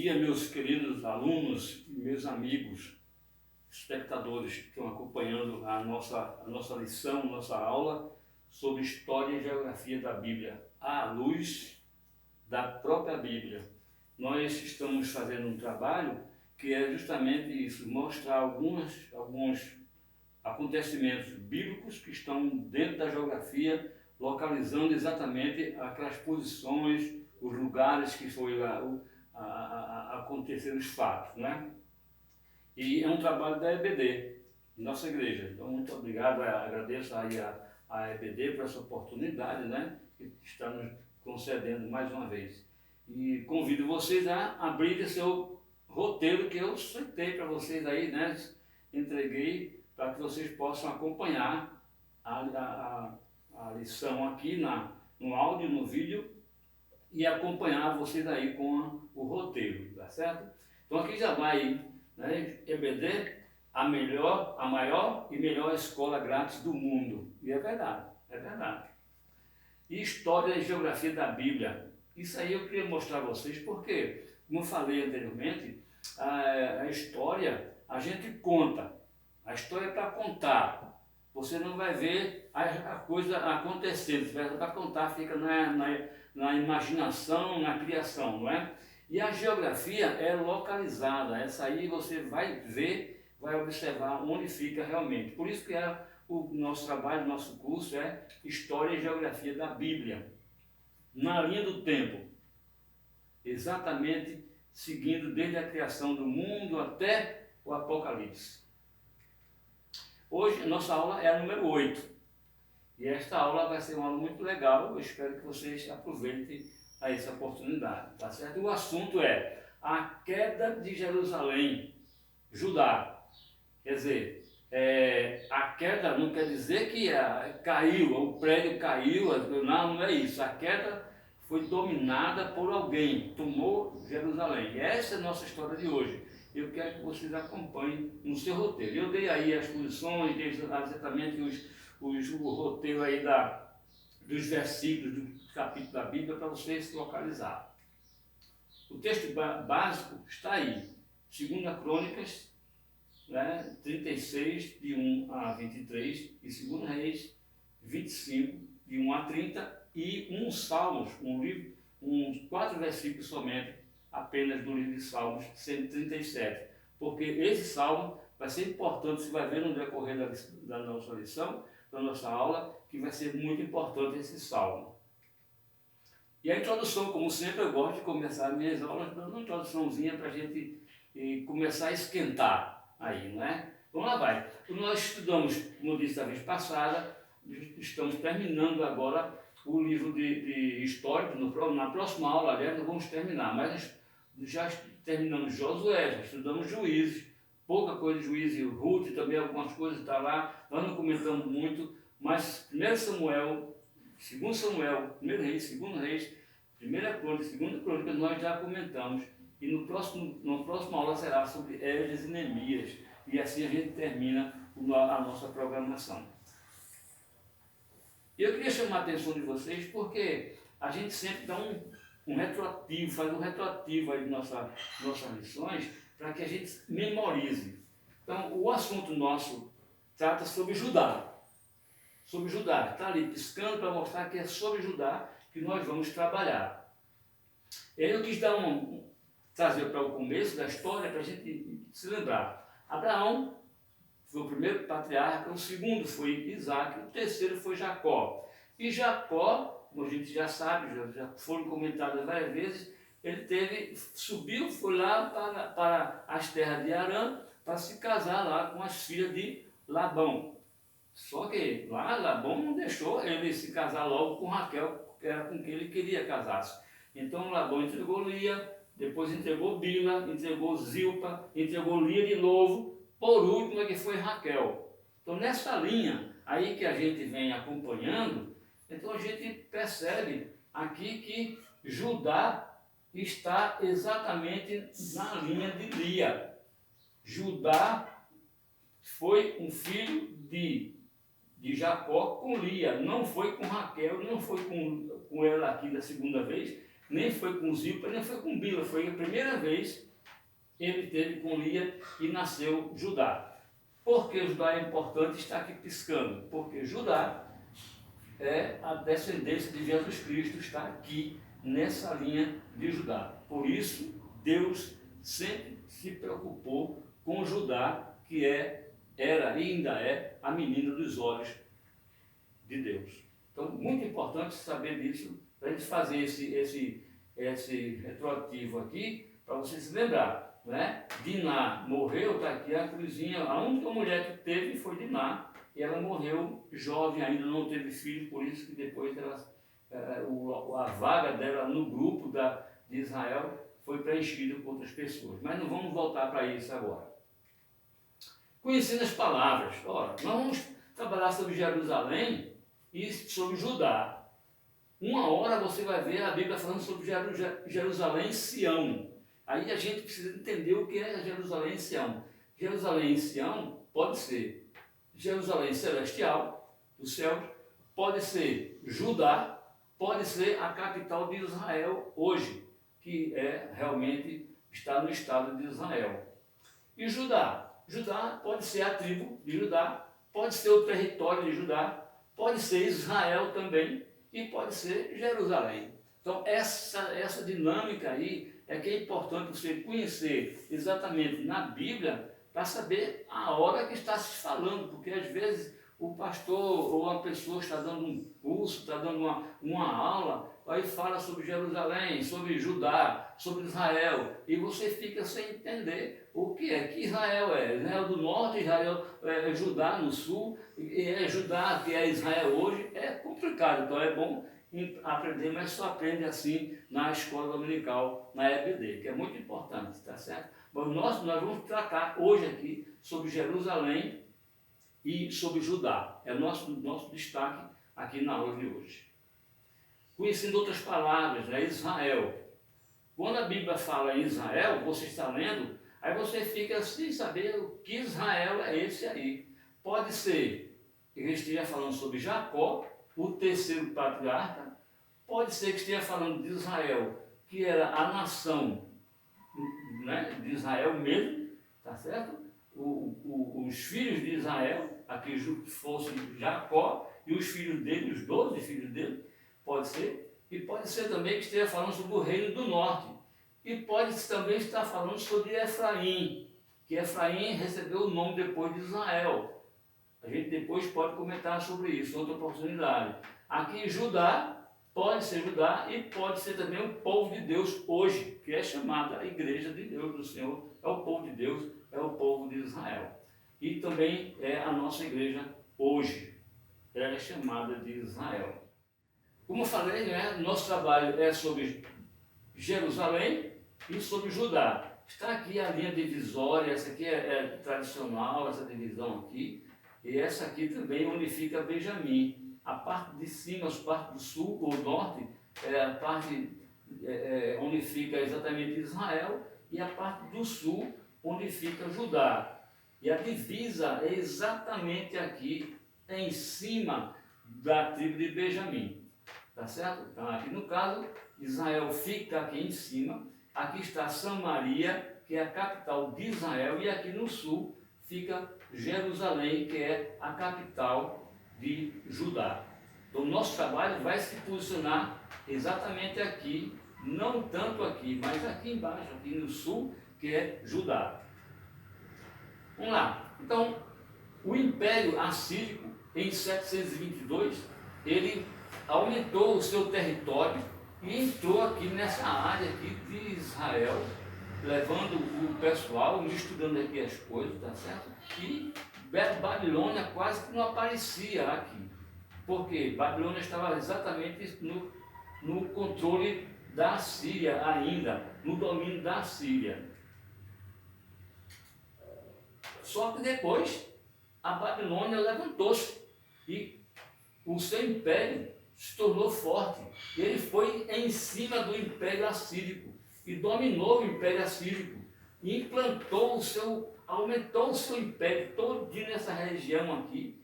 dia, meus queridos alunos e meus amigos, espectadores que estão acompanhando a nossa lição, nossa aula sobre História e Geografia da Bíblia, à luz da própria Bíblia. Nós estamos fazendo um trabalho que é justamente isso, mostrar alguns acontecimentos bíblicos que estão dentro da geografia, localizando exatamente aquelas posições, os lugares que foi lá aconteceram os fatos, né? E é um trabalho da EBD, nossa igreja. Então, muito obrigado, agradeço aí a EBD por essa oportunidade, né, que está nos concedendo mais uma vez. E convido vocês a abrirem seu roteiro que eu citei para vocês aí, né, entreguei para que vocês possam acompanhar a lição aqui no áudio, no vídeo, e acompanhar vocês aí com o roteiro, tá certo? Então aqui já vai, né, EBD, a maior e melhor escola grátis do mundo. E é verdade, é verdade. E História e Geografia da Bíblia. Isso aí eu queria mostrar a vocês porque, como eu falei anteriormente, a história a gente conta. A história é para contar. Você não vai ver a coisa acontecendo, você vai para contar, fica na imaginação, na criação, não é? E a geografia é localizada, essa aí você vai ver, vai observar onde fica realmente. Por isso que o nosso trabalho, o nosso curso é História e Geografia da Bíblia. Na linha do tempo, exatamente seguindo desde a criação do mundo até o Apocalipse. Hoje, a nossa aula é a número 8. E esta aula vai ser uma aula muito legal. Eu espero que vocês aproveitem a essa oportunidade, tá certo? O assunto é a queda de Jerusalém, Judá. Quer dizer, a queda não quer dizer que caiu, o prédio caiu, não é isso. A queda foi dominada por alguém, tomou Jerusalém. E essa é a nossa história de hoje. Eu quero que vocês acompanhem no seu roteiro. Eu dei aí as posições, dei exatamente o roteiro aí dos versículos do capítulo da Bíblia para vocês se localizar. O texto básico está aí, 2 Crônicas, né, 36, de 1 a 23, e 2 Reis, 25, de 1 a 30, e Salmos, um livro, 4 versículos somente, apenas no livro de Salmos, 137. Porque esse salmo vai ser importante, você vai ver no decorrer da nossa lição, da nossa aula, que vai ser muito importante esse salmo. E a introdução, como sempre, eu gosto de começar as minhas aulas dando uma introduçãozinha para a gente começar a esquentar aí, não é? Então lá vai. Nós estudamos, como eu disse da vez passada, estamos terminando agora o livro de História, na próxima aula, aliás, nós vamos terminar, mas já terminamos Josué, já estudamos Juízes, pouca coisa de Juízes, Ruth também, algumas coisas está lá, nós não comentamos muito, mas 1 Samuel, 2 Samuel, 1 Reis, 2 Reis, 1 Crônica, 2 Crônica, nós já comentamos, e na próxima aula será sobre Esdras e Neemias, e assim a gente termina a nossa programação. E eu queria chamar a atenção de vocês porque a gente sempre dá um retroativo, faz um retroativo aí de nossas lições para que a gente memorize. Então, o assunto nosso trata sobre Judá. Sobre Judá, está ali piscando para mostrar que é sobre Judá que nós vamos trabalhar. Eu quis trazer para o começo da história para a gente se lembrar. Abraão foi o primeiro patriarca, o segundo foi Isaac, o terceiro foi Jacó. E Jacó, como a gente já sabe, já foram comentadas várias vezes, ele subiu, foi lá para as terras de Arã, para se casar lá com as filhas de Labão. Só que lá Labão não deixou ele se casar logo com Raquel, que era com quem ele queria casar-se. Então Labão entregou Lia, depois entregou Bila, entregou Zilpa, entregou Lia de novo, por último é que foi Raquel. Então nessa linha aí que a gente vem acompanhando, então a gente percebe aqui que Judá está exatamente na linha de Lia. Judá foi um filho de Jacó com Lia, não foi com Raquel, não foi com ela aqui da segunda vez, nem foi com Zilpa, nem foi com Bila. Foi a primeira vez que ele teve com Lia e nasceu Judá. Por que Judá é importante? Está aqui piscando. Porque Judá é a descendência de Jesus Cristo, está aqui nessa linha de Judá. Por isso, Deus sempre se preocupou com Judá, que era e ainda é a menina dos olhos de Deus. Então, muito importante saber disso, para a gente fazer esse retroativo aqui, para você se lembrar, né? Diná morreu, está aqui a cruzinha, a única mulher que teve foi Diná, e ela morreu jovem, ainda não teve filho, por isso que depois a vaga dela no grupo de Israel foi preenchida por outras pessoas. Mas não vamos voltar para isso agora. Conhecendo as palavras. Ora, nós vamos trabalhar sobre Jerusalém e sobre Judá. Uma hora você vai ver a Bíblia falando sobre Jerusalém e Sião. Aí a gente precisa entender o que é Jerusalém e Sião. Jerusalém e Sião pode ser Jerusalém celestial, do céu, pode ser Judá, pode ser a capital de Israel hoje, que realmente está no estado de Israel. E Judá? Judá pode ser a tribo de Judá, pode ser o território de Judá, pode ser Israel também e pode ser Jerusalém. Então essa dinâmica aí é que é importante você conhecer exatamente na Bíblia para saber a hora que está se falando, porque às vezes o pastor ou uma pessoa está dando um curso, está dando uma aula, aí fala sobre Jerusalém, sobre Judá, sobre Israel, e você fica sem entender o que é que Israel é. Israel do norte, Israel é Judá no sul, e é Judá que é Israel hoje. É complicado, então é bom aprender, mas só aprende assim na escola dominical, na EBD, que é muito importante, tá certo? Mas nós vamos tratar hoje aqui sobre Jerusalém e sobre Judá. É o nosso destaque aqui na aula de hoje. Conhecendo outras palavras, né? Israel. Quando a Bíblia fala em Israel, você está lendo, aí você fica sem saber o que Israel é esse aí. Pode ser que ele esteja falando sobre Jacó, o terceiro patriarca. Pode ser que esteja falando de Israel, que era a nação, né, de Israel mesmo, tá certo? Os filhos de Israel, aqui fossem Jacó e os filhos dele, os 12 filhos dele, pode ser. E pode ser também que esteja falando sobre o reino do norte. E pode também estar falando sobre Efraim, que Efraim recebeu o nome depois de Israel. A gente depois pode comentar sobre isso, outra oportunidade. Aqui Judá, pode ser Judá e pode ser também o povo de Deus hoje, que é chamada a igreja de Deus do Senhor, é o povo de Deus, é o povo de Israel. E também é a nossa igreja hoje, ela é chamada de Israel. Como eu falei, né, nosso trabalho é sobre Jerusalém e sobre Judá. Está aqui a linha divisória, essa aqui é tradicional, essa divisão aqui, e essa aqui também unifica Benjamim. A parte de cima, as partes do sul ou norte, a parte onde fica exatamente Israel, e a parte do sul, onde fica Judá. E a divisa é exatamente aqui, em cima da tribo de Benjamim. Tá certo? Então, aqui no caso, Israel fica aqui em cima, aqui está Samaria, que é a capital de Israel, e aqui no sul fica Jerusalém, que é a capital de Judá. Então, o nosso trabalho vai se posicionar exatamente aqui, não tanto aqui, mas aqui embaixo, aqui no sul, que é Judá. Vamos lá. Então, o Império Assírico, em 722, ele aumentou o seu território e entrou aqui nessa área aqui de Israel, levando o pessoal, misturando aqui as coisas, tá certo? E Babilônia quase que não aparecia aqui. Porque Babilônia estava exatamente no controle da Síria ainda, no domínio da Síria. Só que depois a Babilônia levantou-se e o seu império se tornou forte. Ele foi em cima do Império Assírico e dominou o Império Assírico e aumentou o seu império todo nessa região aqui,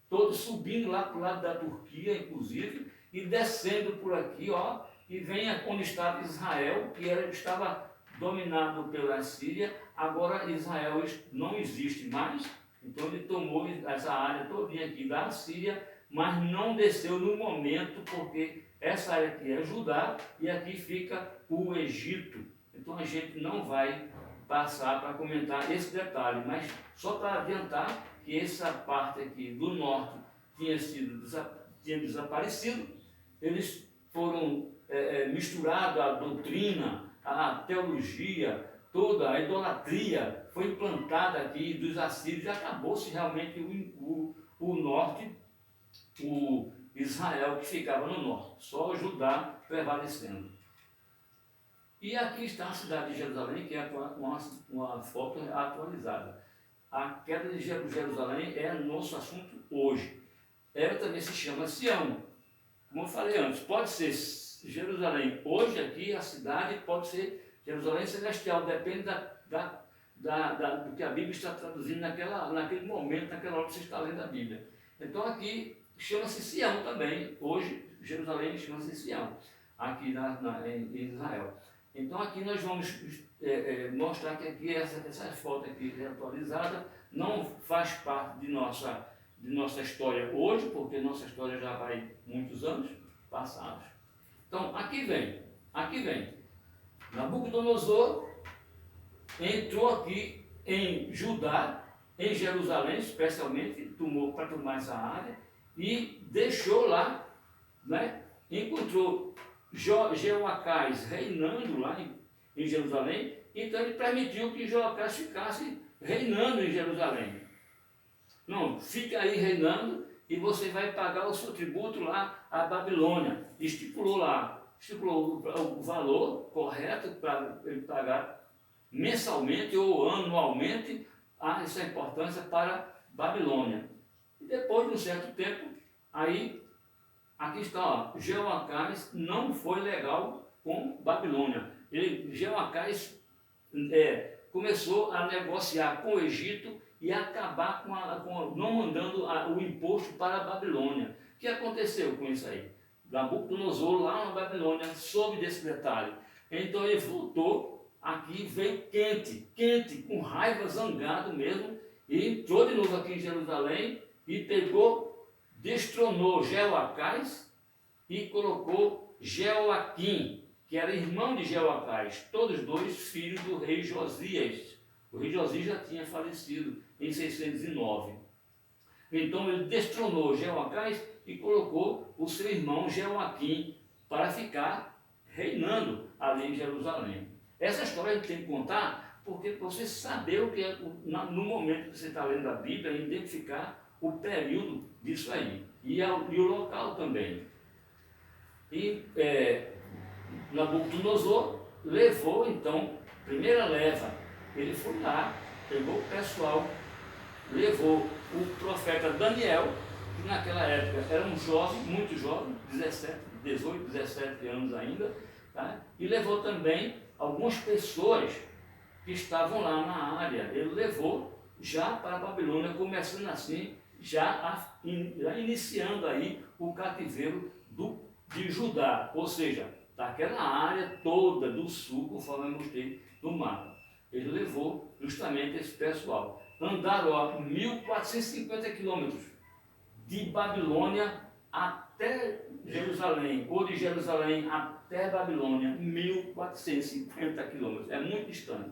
todo subindo lá para o lado da Turquia, inclusive, e descendo por aqui, ó, e vem onde estava Israel, que estava dominado pela Síria. Agora Israel não existe mais, então ele tomou essa área todinha aqui da Síria, mas não desceu no momento, porque essa área aqui é Judá e aqui fica o Egito. Então a gente não vai passar para comentar esse detalhe, mas só para adiantar que essa parte aqui do norte tinha desaparecido. Eles foram misturados, a doutrina, a teologia, toda a idolatria foi implantada aqui dos assírios e acabou-se realmente o norte, o Israel que ficava no norte, só o Judá prevalecendo. E aqui está a cidade de Jerusalém, que é uma foto atualizada. A queda de Jerusalém é nosso assunto hoje. Ela também se chama Sião. Como eu falei antes, pode ser Jerusalém hoje aqui, a cidade, pode ser Jerusalém celestial, depende do que a Bíblia está traduzindo naquele momento, naquela hora que você está lendo a Bíblia. Então aqui chama-se Sião também, hoje Jerusalém chama-se Sião, aqui em Israel. Então aqui nós vamos mostrar que aqui essa foto aqui atualizada não faz parte de nossa história hoje, porque nossa história já vai muitos anos passados. Então aqui vem. Nabucodonosor entrou aqui em Judá, em Jerusalém especialmente, para tomar essa área, e deixou lá, né? Encontrou Jeoacás reinando lá em Jerusalém, então ele permitiu que Jeoacás ficasse reinando em Jerusalém. Não, fica aí reinando e você vai pagar o seu tributo lá à Babilônia. Estipulou o valor correto para ele pagar mensalmente ou anualmente essa importância para a Babilônia. E depois de um certo tempo, aí aqui está, ó, Jeoacás não foi legal com Babilônia. Jeoacás começou a negociar com o Egito e acabar não mandando o imposto para a Babilônia. O que aconteceu com isso aí? Nabucodonosor lá na Babilônia soube desse detalhe. Então ele voltou aqui, veio quente, com raiva, zangado mesmo, e entrou de novo aqui em Jerusalém e destronou Jeoacás e colocou Jeoaquim, que era irmão de Jeoacás, todos dois filhos do rei Josias. O rei Josias já tinha falecido em 609. Então ele destronou Jeoacás e colocou o seu irmão Jeoaquim para ficar reinando ali em Jerusalém. Essa história a gente tem que contar porque você saber o que é, no momento que você está lendo a Bíblia, identificar o período disso aí e o local também. E Nabucodonosor levou então, primeira leva, ele foi lá, pegou o pessoal, levou o profeta Daniel, que naquela época era um jovem, muito jovem, 18, 17 anos ainda, tá? E levou também algumas pessoas que estavam lá na área. Ele levou já para a Babilônia, começando assim, já iniciando aí o cativeiro de Judá, ou seja, daquela área toda do sul, conforme eu mostrei no mapa. Ele levou justamente esse pessoal. Andaram 1.450 quilômetros de Babilônia até Jerusalém, ou de Jerusalém até Babilônia, 1.450 quilômetros, é muito distante.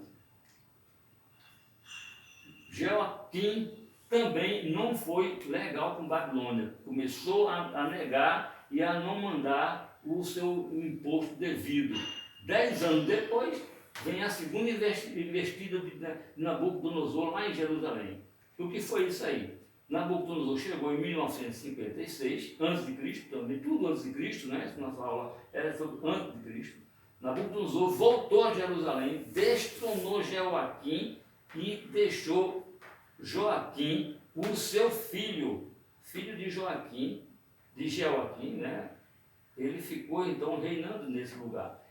Jeoaquim também não foi legal com Babilônia, começou a negar e a não mandar o seu imposto devido. 10 anos depois, vem a segunda investida de Nabucodonosor lá em Jerusalém. O que foi isso aí? Nabucodonosor chegou em 1956, antes de Cristo, também tudo antes de Cristo, né? Essa nossa aula era sobre antes de Cristo. Nabucodonosor voltou a Jerusalém, destronou Jeoaquim e deixou Joaquim, o seu filho de Joaquim, de Jeoaquim, né? Ele ficou então reinando nesse lugar.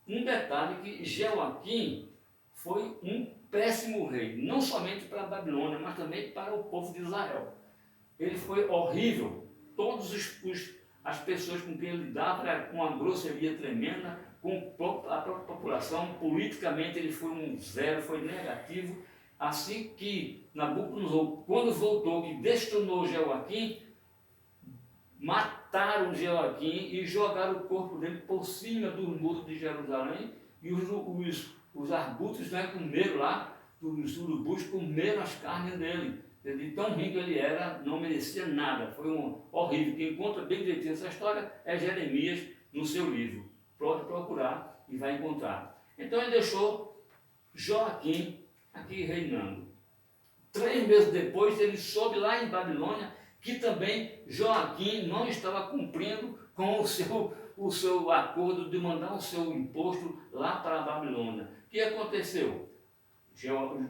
Um detalhe que Jeoaquim foi um péssimo rei, não somente para a Babilônia, mas também para o povo de Israel. Ele foi horrível. Todos as pessoas com quem ele lidava era com uma grosseria tremenda, com a própria população. Politicamente ele foi um zero, foi negativo. Assim que Nabucodonosor, quando voltou, que destronou Jeoaquim, mataram Jeoaquim e jogaram o corpo dele por cima dos muros de Jerusalém, e os arbustos, né, comeram lá, os urubus comeram as carnes dele. De tão rico ele era, não merecia nada. Foi horrível. Quem conta bem direitinho essa história é Jeremias no seu livro. Pode procurar e vai encontrar. Então ele deixou Joaquim aqui reinando. 3 meses depois ele soube lá em Babilônia que também Joaquim não estava cumprindo com o seu acordo de mandar o seu imposto lá para a Babilônia. O que aconteceu?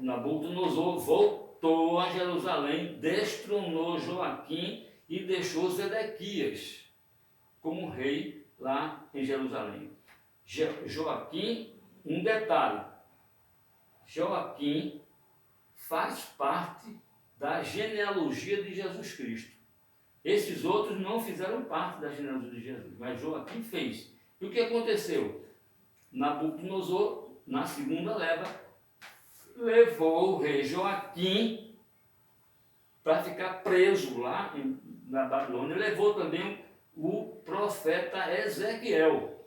Nabucodonosor voltou a Jerusalém, destronou Joaquim e deixou Zedequias como rei lá em Jerusalém. Joaquim, um detalhe, Joaquim faz parte da genealogia de Jesus Cristo. Esses outros não fizeram parte da genealogia de Jesus, mas Joaquim fez. E o que aconteceu? Nabucodonosor, na segunda leva, levou o rei Joaquim para ficar preso lá na Babilônia. Levou também o profeta Ezequiel.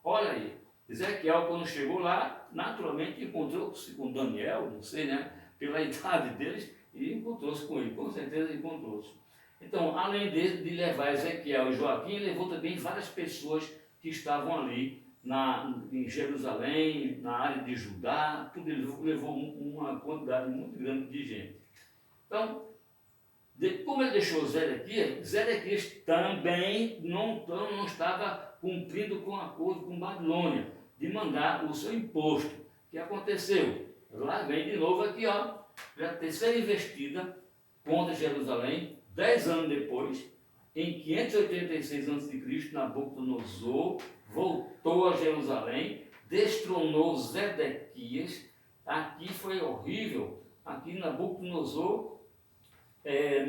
Olha aí, Ezequiel, quando chegou lá, naturalmente encontrou-se com Daniel, não sei, né, pela idade deles, e encontrou-se com ele, com certeza encontrou-se. Então, além de levar Ezequiel e Joaquim, ele levou também várias pessoas que estavam ali em Jerusalém, na área de Judá, tudo. Ele levou uma quantidade muito grande de gente. Então, como ele deixou Zedequias também não estava cumprindo com o acordo com Babilônia, de mandar o seu imposto. O que aconteceu? Lá vem de novo aqui, ó, a terceira investida contra Jerusalém, 10 anos depois, em 586 a.C., Nabucodonosor voltou a Jerusalém, destronou Zedequias. Aqui foi horrível. Aqui Nabucodonosor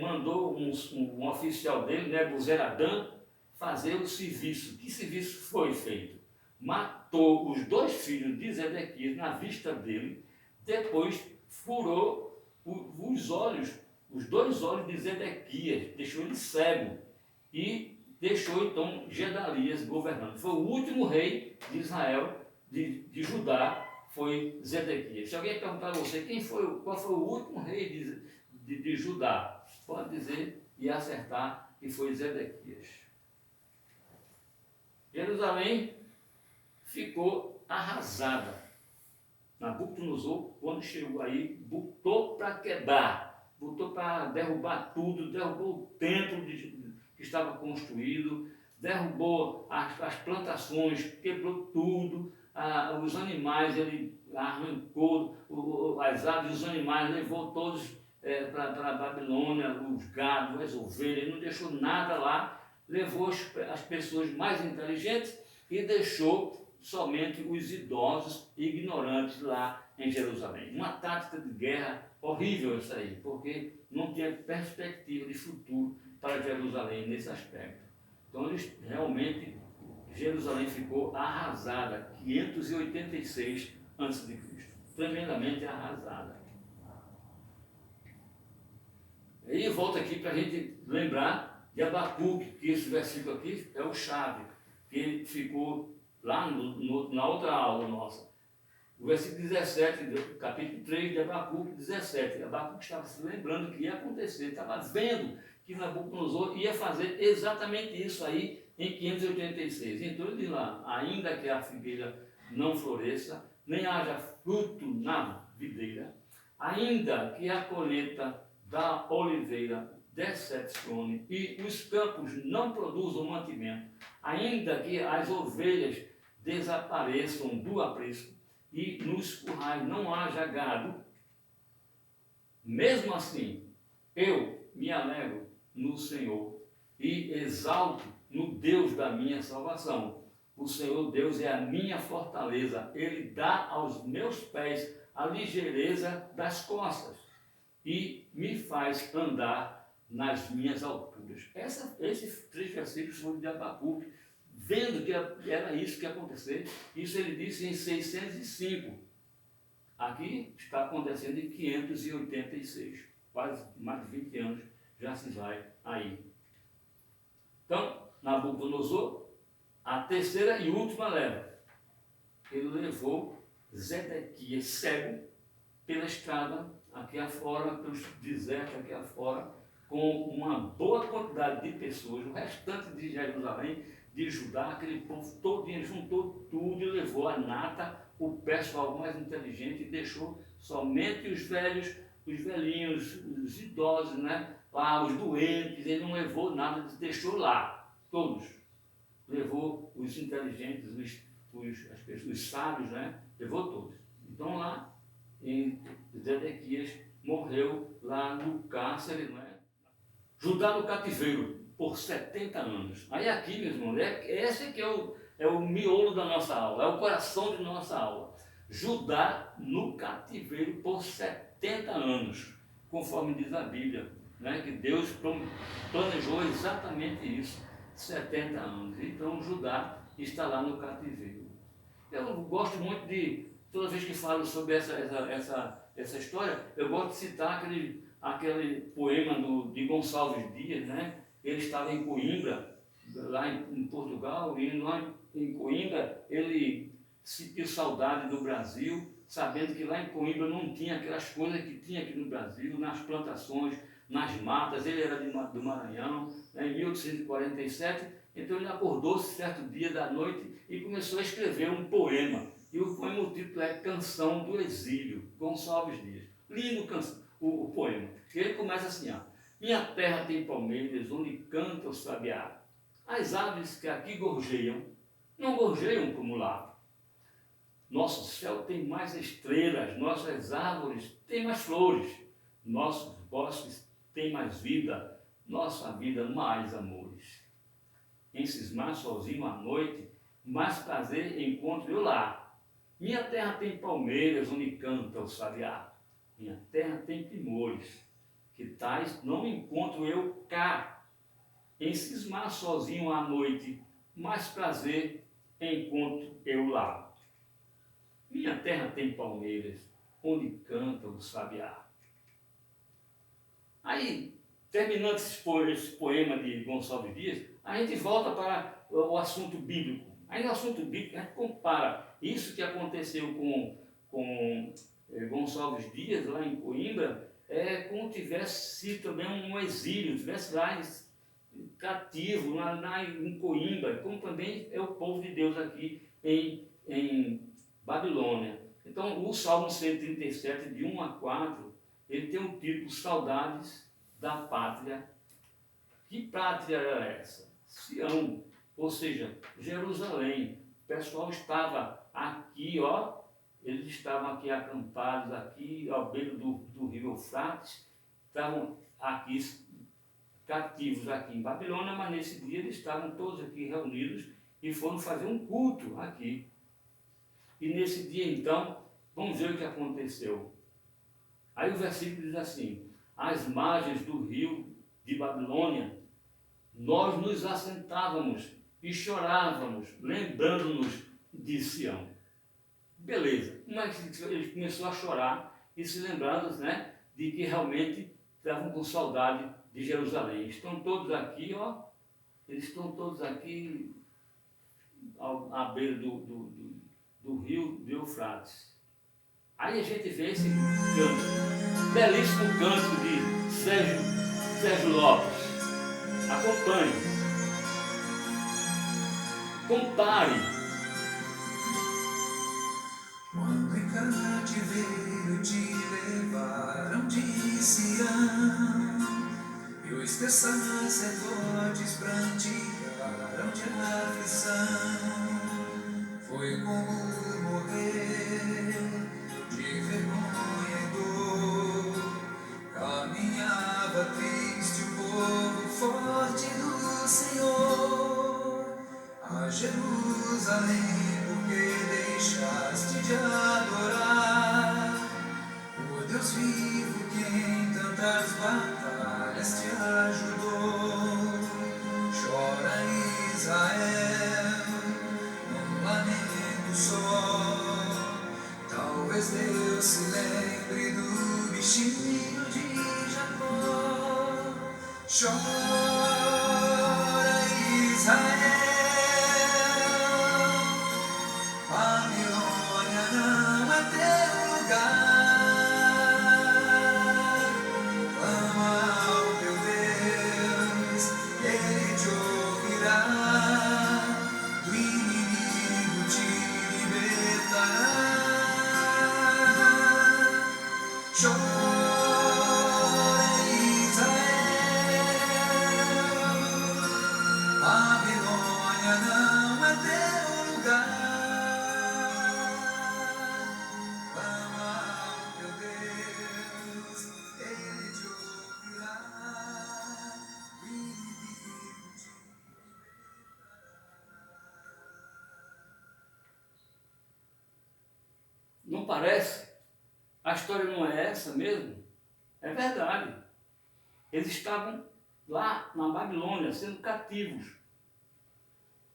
mandou um oficial dele, Nebuzaradã, fazer o serviço. Que serviço foi feito? Matou os 2 filhos de Zedequias na vista dele, depois furou os olhos, os 2 olhos de Zedequias, deixou ele cego e deixou então Gedalias governando. Foi o último rei de Israel, de Judá, foi Zedequias. Se alguém perguntar a você qual foi o último rei de Judá, pode dizer e acertar que foi Zedequias. Jerusalém ficou arrasada. Nabucodonosor, quando chegou aí, botou para quebrar, botou para derrubar tudo, derrubou o templo que estava construído, derrubou as plantações, quebrou tudo, os animais, ele arrancou as aves, os animais, levou todos para a Babilônia, os gados, as ovelhas, ele não deixou nada lá, levou as pessoas mais inteligentes e deixou somente os idosos e ignorantes lá em Jerusalém. Uma tática de guerra horrível essa aí, porque não tinha perspectiva de futuro para Jerusalém nesse aspecto. Então, realmente, Jerusalém ficou arrasada, 586 a.C., tremendamente arrasada. E volta aqui para a gente lembrar de Abacuque, que esse versículo aqui é o chave, que ficou lá na outra aula nossa. O versículo 17, capítulo 3 de Abacuque 17. Abacuque estava se lembrando que ia acontecer, estava vendo que Nabucodonosor ia fazer exatamente isso aí em 586. Então ele diz lá, ainda que a figueira não floresça, nem haja fruto na videira, ainda que a colheita da oliveira decepcione e os campos não produzam mantimento, ainda que as ovelhas desapareçam do aprisco e nos currais não haja gado, mesmo assim eu me alegro no Senhor e exalto no Deus da minha salvação. O Senhor Deus é a minha fortaleza, Ele dá aos meus pés a ligeireza das costas e me faz andar nas minhas alturas. Esses 3 versículos foram de Abacuque, vendo que era isso que ia acontecer. Isso ele disse em 605. Aqui está acontecendo em 586. Quase mais de 20 anos já se vai aí. Então, Nabucodonosor, a terceira e última leva, ele levou Zedequias cego pela estrada aqui afora, pelos desertos aqui afora, com uma boa quantidade de pessoas, o restante de Jerusalém, de Judá, aquele povo todinho, juntou tudo e levou a nata, o pessoal mais inteligente, e deixou somente os velhos, os velhinhos, os idosos, né? Lá, os doentes, ele não levou nada, deixou lá, todos. Levou os inteligentes, os sábios, né? Levou todos. Então lá, Zedequias morreu lá no cárcere, não é? Judá no cativeiro, por 70 anos. Aí aqui, meus irmãos, esse que é o miolo da nossa aula, é o coração de nossa aula. Judá no cativeiro por 70 anos, conforme diz a Bíblia, né? Que Deus planejou exatamente isso, 70 anos. Então Judá está lá no cativeiro. Eu gosto muito de, toda vez que falo sobre essa história, eu gosto de citar aquele poema de Gonçalves Dias, né? Ele estava em Coimbra, lá em Portugal, e lá em Coimbra ele sentiu saudade do Brasil, sabendo que lá em Coimbra não tinha aquelas coisas que tinha aqui no Brasil, nas plantações, nas matas. Ele era do Maranhão, né, em 1847, então ele acordou-se certo dia da noite e começou a escrever um poema. E o poema, o título é Canção do Exílio, Gonçalves Dias. Lindo o poema. Ele começa assim, ó: minha terra tem palmeiras, onde canta o sabiá. As aves que aqui gorjeiam, não gorjeiam como lá. Nosso céu tem mais estrelas, nossas árvores têm mais flores, nossos bosques têm mais vida, nossa vida mais amores. Em cismar sozinho à noite, mais prazer encontro eu lá. Minha terra tem palmeiras, onde canta o sabiá. Minha terra tem primores, que tais não encontro eu cá. Em cismar sozinho à noite, mais prazer encontro eu lá. Minha terra tem palmeiras, onde canta o sabiá. Aí, terminando esse poema de Gonçalves Dias, a gente volta para o assunto bíblico. Aí no assunto bíblico, a gente compara isso que aconteceu com Gonçalves Dias, lá em Coimbra, como tivesse sido também um exílio, tivesse lá cativo, lá em Coimbra, como também é o povo de Deus aqui em Babilônia. Então, o Salmo 137, de 1 a 4, ele tem um título: Saudades da Pátria. Que pátria era essa? Sião, ou seja, Jerusalém. O pessoal estava aqui, ó, eles estavam aqui acampados, aqui ao beiro do rio Eufrates, estavam aqui cativos aqui em Babilônia, mas nesse dia eles estavam todos aqui reunidos e foram fazer um culto aqui. E nesse dia, então, vamos ver o que aconteceu. Aí o versículo diz assim: às margens do rio de Babilônia, nós nos assentávamos e chorávamos, lembrando-nos de Sião. Beleza, mas ele começou a chorar e se lembrando, né, de que realmente estavam com saudade de Jerusalém. Estão todos aqui, ó, eles estão todos aqui à beira do rio de Eufrates. Aí a gente vê esse canto, belíssimo canto de Sérgio Lopes. Acompanhe, compare. Quando em cativeiro te levaram de Sião, e os teus sacerdotes prantearam de aflição, foi como morrer de vergonha e dor. Caminhava triste o povo forte do Senhor a Jerusalém, porque deixaste de adorar o Deus vivo que em tantas batalhas leste ajudou. Chora Israel, num lamento só. Talvez Deus se lembre do bichinho de Jacó. Chora Israel, Babilônia não é teu lugar. Clama ao teu Deus, Ele te ouvirá. Do inimigo te libertará. Chora Babilônia não é teu lugar. Clama ao teu Deus, Ele te ouvirá. O inimigo te Não parece? A história não é essa mesmo? É verdade. Eles estavam lá na Babilônia, sendo cativos.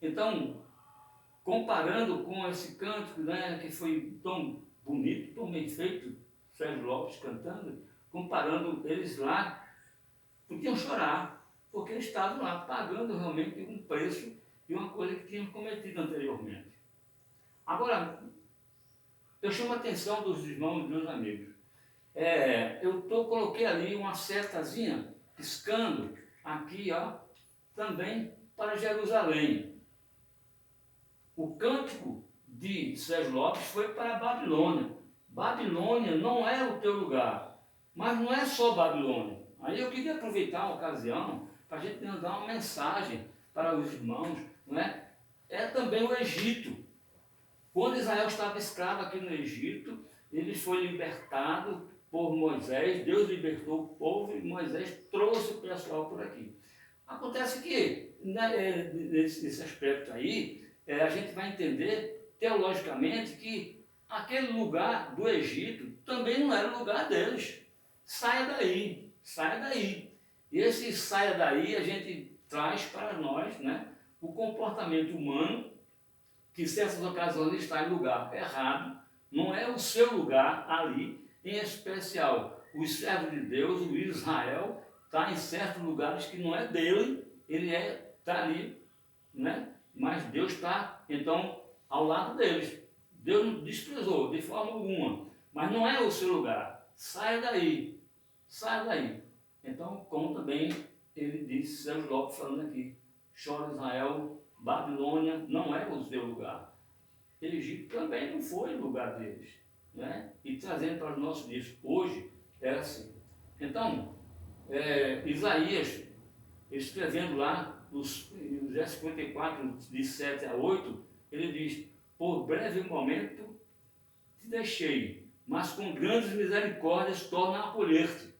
Então, comparando com esse cântico, né, que foi tão bonito, tão bem feito, Sérgio Lopes cantando, comparando eles lá, podiam chorar, porque eles estavam lá pagando realmente um preço de uma coisa que tinham cometido anteriormente. Agora, eu chamo a atenção dos irmãos e meus amigos. Coloquei ali uma setazinha piscando aqui, ó, também para Jerusalém. O cântico de Sérgio Lopes foi para a Babilônia. Babilônia não é o teu lugar, mas não é só Babilônia. Aí eu queria aproveitar a ocasião para a gente mandar uma mensagem para os irmãos, não é? É também o Egito. Quando Israel estava escravo aqui no Egito, ele foi libertado por Moisés, Deus libertou o povo e Moisés trouxe o pessoal por aqui. Acontece que, né, nesse aspecto aí, a gente vai entender teologicamente que aquele lugar do Egito também não era o lugar deles. Saia daí, saia daí. E esse saia daí a gente traz para nós, né, o comportamento humano, que em certas ocasiões está em lugar errado, não é o seu lugar ali, em especial os servos de Deus, o Israel, está em certos lugares que não é dele, ele está ali, né? Mas Deus está, então, ao lado deles. Deus não desprezou de forma alguma, mas não é o seu lugar. Saia daí, saia daí. Então, como também ele disse, Sérgio Lopes falando aqui, chora Israel, Babilônia não é o seu lugar. Egito também não foi o lugar deles, né? E trazendo para os nossos dias, hoje é assim. Então, Isaías, escrevendo lá, no verso 54, de 7 a 8, ele diz, por breve momento te deixei, mas com grandes misericórdias torna a acolher-te.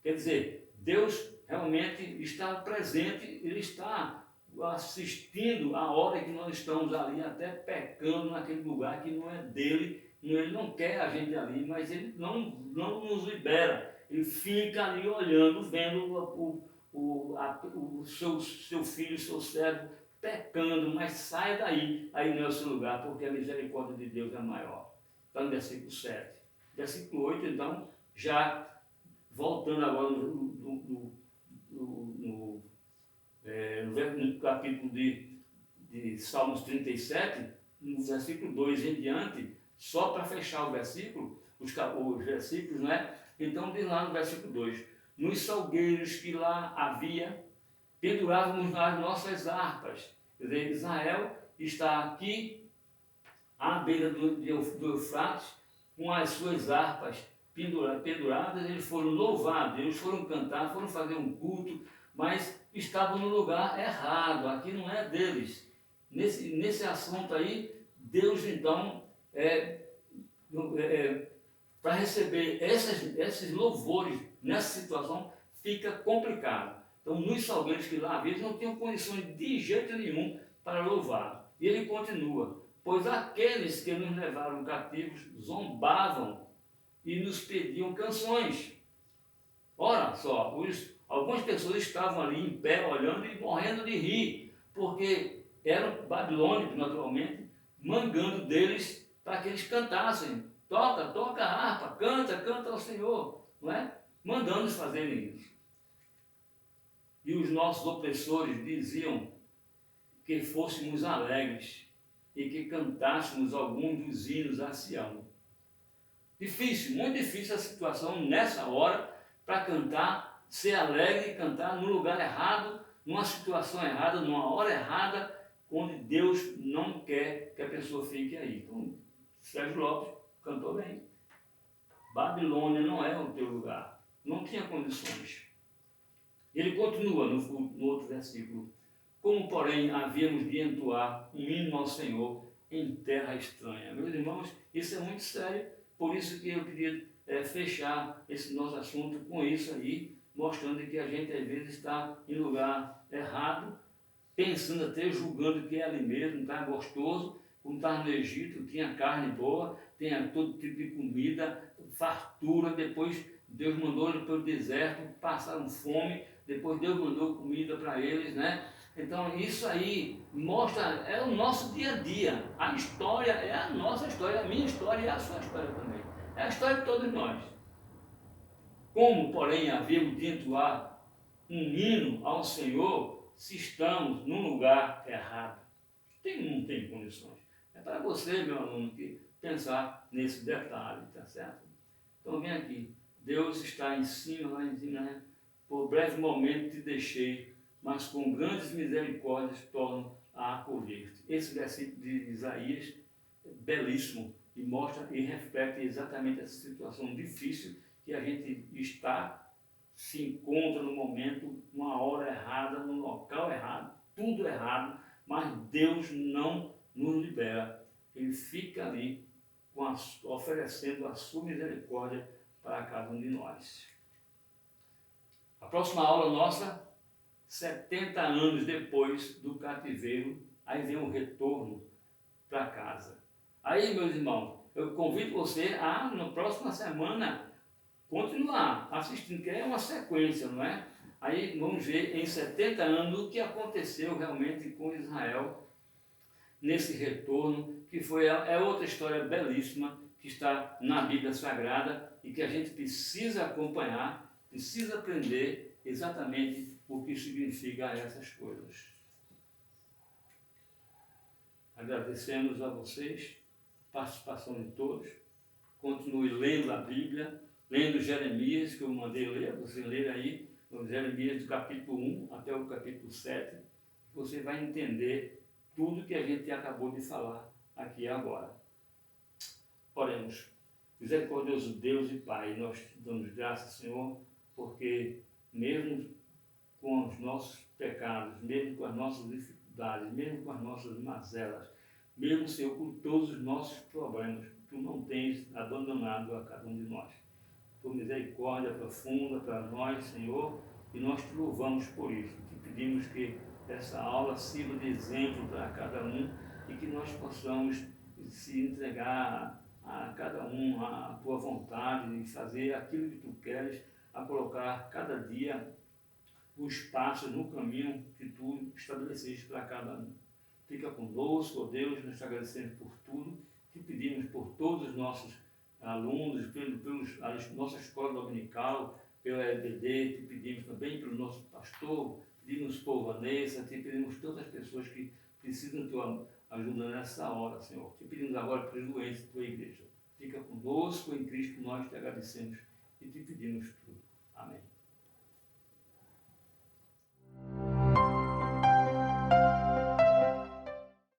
Quer dizer, Deus realmente está presente, Ele está assistindo a hora que nós estamos ali, até pecando naquele lugar que não é dele, ele não quer a gente ali, mas ele não nos libera, ele fica ali olhando, vendo o seu filho, o seu servo pecando, mas sai daí, aí não é o seu lugar, porque a misericórdia de Deus é maior. Está no versículo 7. Versículo 8, então, já voltando agora no capítulo de Salmos 37, no versículo 2 em diante, só para fechar o versículo, os versículos, né? Então diz lá no versículo 2, nos salgueiros que lá havia, pendurávamos as nossas harpas. Quer dizer, Israel está aqui à beira do Eufrates, com as suas harpas penduradas, eles foram louvar Deus, foram cantar, foram fazer um culto, mas estavam no lugar errado, aqui não é deles. Nesse assunto aí, Deus então, para receber esses louvores nessa situação, fica complicado. Então, nos salgueiros que lá havia, eles não tinham condições de jeito nenhum para louvar. E ele continua, pois aqueles que nos levaram cativos zombavam e nos pediam canções. Ora só, Algumas pessoas estavam ali em pé, olhando e morrendo de rir, porque eram babilônicos, naturalmente, mangando deles para que eles cantassem. Toca, toca a harpa, canta, canta ao Senhor, não é? Mandando-os fazerem isso. E os nossos opressores diziam que fôssemos alegres e que cantássemos alguns dos hinos a Sião. Difícil, muito difícil a situação nessa hora para cantar, ser alegre e cantar no lugar errado, numa situação errada, numa hora errada, onde Deus não quer que a pessoa fique aí. Então, Sérgio Lopes cantou bem. Babilônia não é o teu lugar. Não tinha condições. Ele continua no outro versículo. Como, porém, havíamos de entoar um hino ao Senhor em terra estranha. Meus irmãos, isso é muito sério. Por isso que eu queria fechar esse nosso assunto com isso aí, mostrando que a gente às vezes está em lugar errado, pensando até, julgando que é ali mesmo, está gostoso, como estava no Egito, tinha carne boa, tinha todo tipo de comida, fartura, depois Deus mandou eles para o deserto, passaram fome, depois Deus mandou comida para eles, né? Então isso aí mostra, é o nosso dia a dia, a história é a nossa história, a minha história e a sua história também, é a história de todos nós. Como, porém, havíamos de entoar um hino ao Senhor se estamos num lugar errado? Não tem condições. É para você, meu aluno, que pensar nesse detalhe, tá certo? Então vem aqui, Deus está em cima, lá em cima, né? Por breve momento te deixei, mas com grandes misericórdias torno a acolher-te. Esse versículo de Isaías é belíssimo e mostra e reflete exatamente essa situação difícil que a gente está, se encontra no momento, numa hora errada, no local errado, tudo errado, mas Deus não nos libera. Ele fica ali oferecendo a sua misericórdia para cada um de nós. A próxima aula nossa, 70 anos depois do cativeiro, aí vem o retorno para casa. Aí, meus irmãos, eu convido você a, na próxima semana, continuar assistindo, que é uma sequência, não é? Aí vamos ver em 70 anos o que aconteceu realmente com Israel nesse retorno, que é outra história belíssima que está na Bíblia Sagrada e que a gente precisa acompanhar, precisa aprender exatamente o que significa essas coisas. Agradecemos a vocês, participação de todos. Continue lendo a Bíblia, lendo Jeremias, que eu mandei ler, você ler aí, Jeremias do capítulo 1 até o capítulo 7, você vai entender tudo que a gente acabou de falar aqui agora. Oremos. Misericordioso Deus e Pai, nós te damos graças, Senhor, porque mesmo com os nossos pecados, mesmo com as nossas dificuldades, mesmo com as nossas mazelas, mesmo, Senhor, com todos os nossos problemas, Tu não tens abandonado a cada um de nós. Tua misericórdia profunda para nós, Senhor, e nós te louvamos por isso. Te pedimos que essa aula sirva de exemplo para cada um e que nós possamos se entregar a cada um a tua vontade e fazer aquilo que tu queres, a colocar cada dia os passos no caminho que tu estabeleceste para cada um. Fica conosco, ó Deus, nós te agradecemos por tudo, te pedimos por todos os nossos alunos, pela nossa escola dominical, pela EBD, te pedimos também pelo nosso pastor, pedimos por Vanessa, te pedimos todas as pessoas que precisam da tua ajuda nessa hora, Senhor. Te pedimos agora pelos doentes da tua igreja. Fica conosco, em Cristo nós te agradecemos e te pedimos tudo.